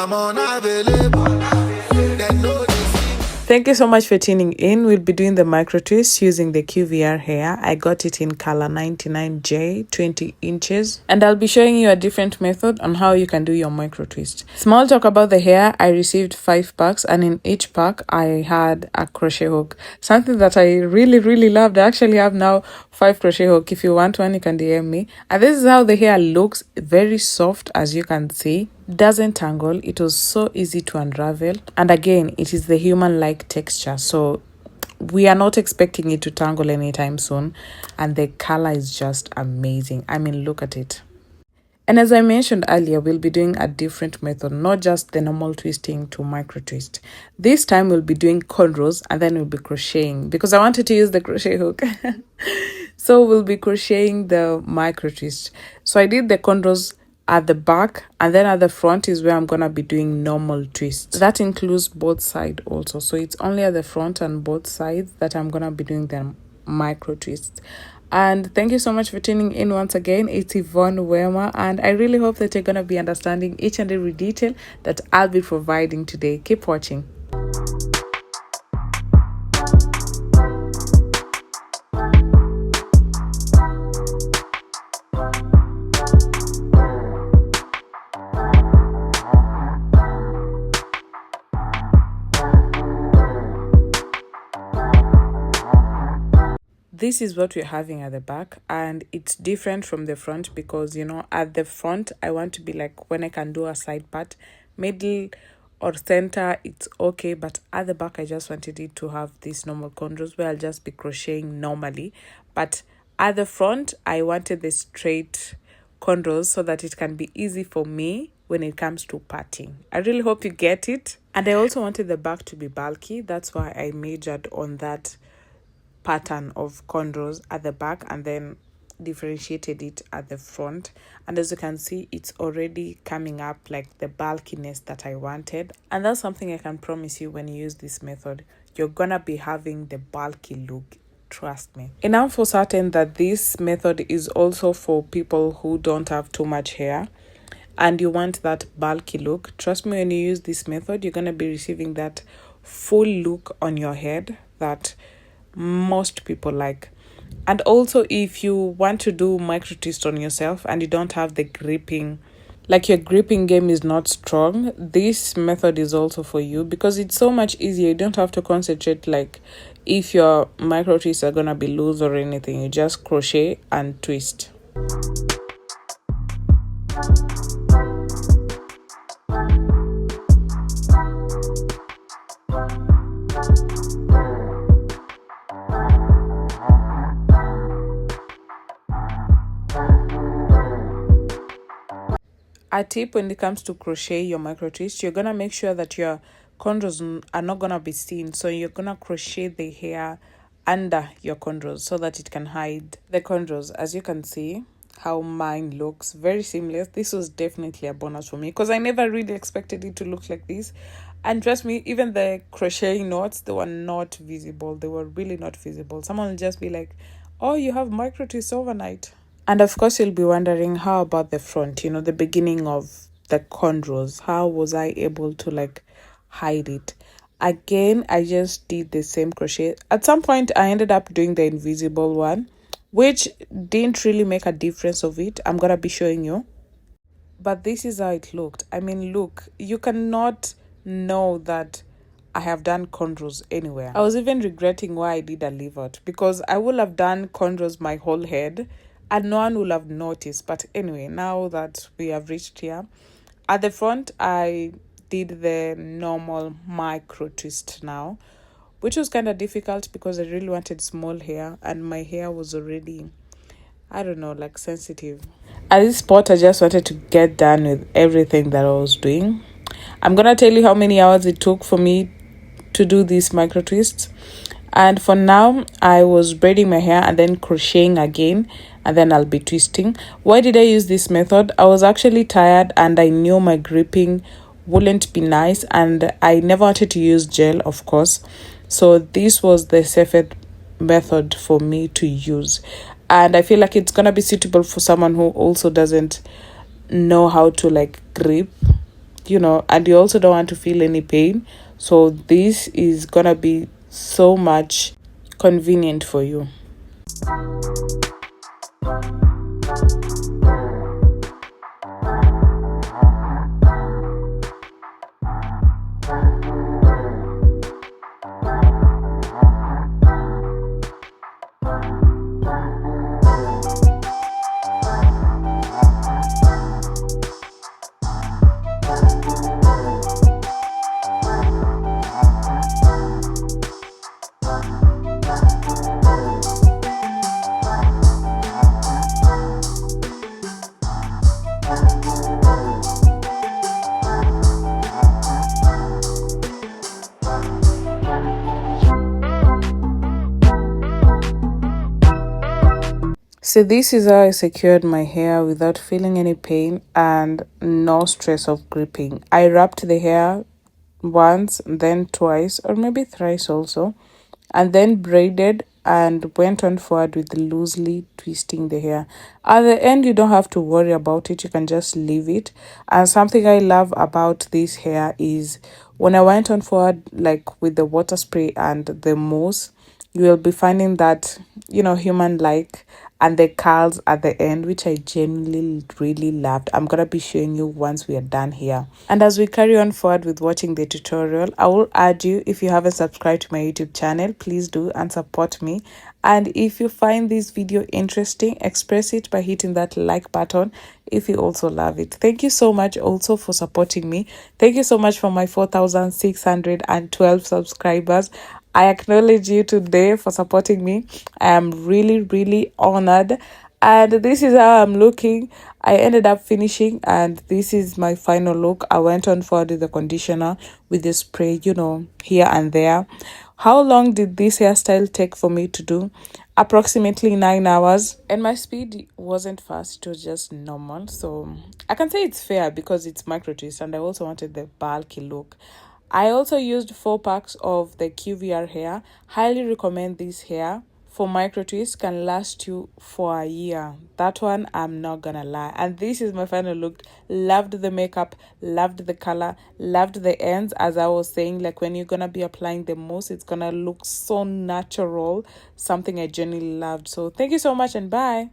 I'm unavailable. They know this. Thank you so much for tuning in. We'll be doing the micro twist using the QVR hair. I got it in color 99J, 20 inches. And I'll be showing you a different method on how you can do your micro twist. Small talk about the hair. I received 5 packs and in each pack I had a crochet hook. Something that I really loved. I actually have now 5 crochet hook. If you want one, you can DM me. And this is how the hair looks. Very soft, as you can see. Doesn't tangle. It was so easy to unravel, and again, it is the human-like texture, so we are not expecting it to tangle anytime soon. And the color is just amazing. I mean, look at it. And as I mentioned earlier, we'll be doing a different method, not just the normal twisting to micro twist. This time we'll be doing cornrows and then we'll be crocheting because I wanted to use the crochet hook. So we'll be crocheting the micro twist. So I did the cornrows at the back, and then at the front is where I'm gonna be doing normal twists. That includes both sides also, so it's only at the front and both sides that I'm gonna be doing the micro twists. And thank you so much for tuning in once again. It's Yvonne Wema, and I really hope that you're gonna be understanding each and every detail that I'll be providing today. Keep watching. This is what we're having at the back, and it's different from the front because, you know, at the front I want to be like, when I can do a side part, middle or center, it's okay, but at the back I just wanted it to have these normal cornrows where I'll just be crocheting normally. But at the front I wanted the straight cornrows so that it can be easy for me when it comes to parting. I really hope you get it. And I also wanted the back to be bulky. That's why I majored on that pattern of cornrows at the back and then differentiated it at the front. And as you can see, it's already coming up like the bulkiness that I wanted. And that's something I can promise you, when you use this method, you're gonna be having the bulky look. Trust me. And I'm for certain that this method is also for people who don't have too much hair and you want that bulky look. Trust me, when you use this method, you're gonna be receiving that full look on your head that most people like. And also, if you want to do micro twist on yourself and you don't have the gripping, like your gripping game is not strong, this method is also for you because it's so much easier. You don't have to concentrate like if your micro twists are gonna be loose or anything. You just crochet and twist. A tip when it comes to crochet your micro twist, you're gonna make sure that your cornrows are not gonna be seen, so you're gonna crochet the hair under your cornrows so that it can hide the cornrows. As you can see how mine looks very seamless. This was definitely a bonus for me because I never really expected it to look like this. And trust me, even the crochet knots, they were not visible. They were really not visible. Someone will just be like, oh, you have micro twists overnight. And of course, you'll be wondering, how about the front, you know, the beginning of the cornrows? How was I able to like hide it? Again, I just did the same crochet. At some point, I ended up doing the invisible one, which didn't really make a difference of it. I'm gonna be showing you. But this is how it looked. I mean, look, you cannot know that I have done cornrows anywhere. I was even regretting why I did a leave out because I would have done cornrows my whole head and no one will have noticed. But anyway, now that we have reached here, at the front I did the normal micro twist now, which was kind of difficult because I really wanted small hair and my hair was already, I don't know, like sensitive. At this spot, I just wanted to get done with everything that I was doing. I'm gonna tell you how many hours it took for me to do these micro twists. And for now, I was braiding my hair and then crocheting again, and then I'll be twisting. Why did I use this method? I was actually tired and I knew my gripping wouldn't be nice, and I never wanted to use gel, of course. So this was the safest method for me to use. And I feel like it's gonna be suitable for someone who also doesn't know how to like grip and you also don't want to feel any pain. So this is gonna be so much convenient for you. So this is how I secured my hair without feeling any pain and no stress of gripping. I wrapped the hair once, then twice, or maybe thrice also, and then braided and went on forward with loosely twisting the hair. At the end, you don't have to worry about it, you can just leave it. And something I love about this hair is when I went on forward, like with the water spray and the mousse, you will be finding that human like, and the curls at the end, which I genuinely really loved. I'm gonna be showing you once we are done here. And as we carry on forward with watching the tutorial, I will urge you, if you haven't subscribed to my YouTube channel, please do and support me. And if you find this video interesting, express it by hitting that like button if you also love it. Thank you so much also for supporting me. Thank you so much for my 4,612 subscribers. I acknowledge you today for supporting me. I am really, really honored. And this is how I'm looking. I ended up finishing, and this is my final look. I went on forward with the conditioner, with the spray, here and there. How long did this hairstyle take for me to do? Approximately 9 hours. And my speed wasn't fast, it was just normal. So I can say it's fair because it's micro twist, and I also wanted the bulky look. I also used 4 packs of the QVR hair. Highly recommend this hair. For micro twist, can last you for a year. That one, I'm not gonna lie. And this is my final look. Loved the makeup, loved the color, loved the ends. As I was saying, like when you're gonna be applying the mousse, it's gonna look so natural. Something I genuinely loved. So thank you so much and bye.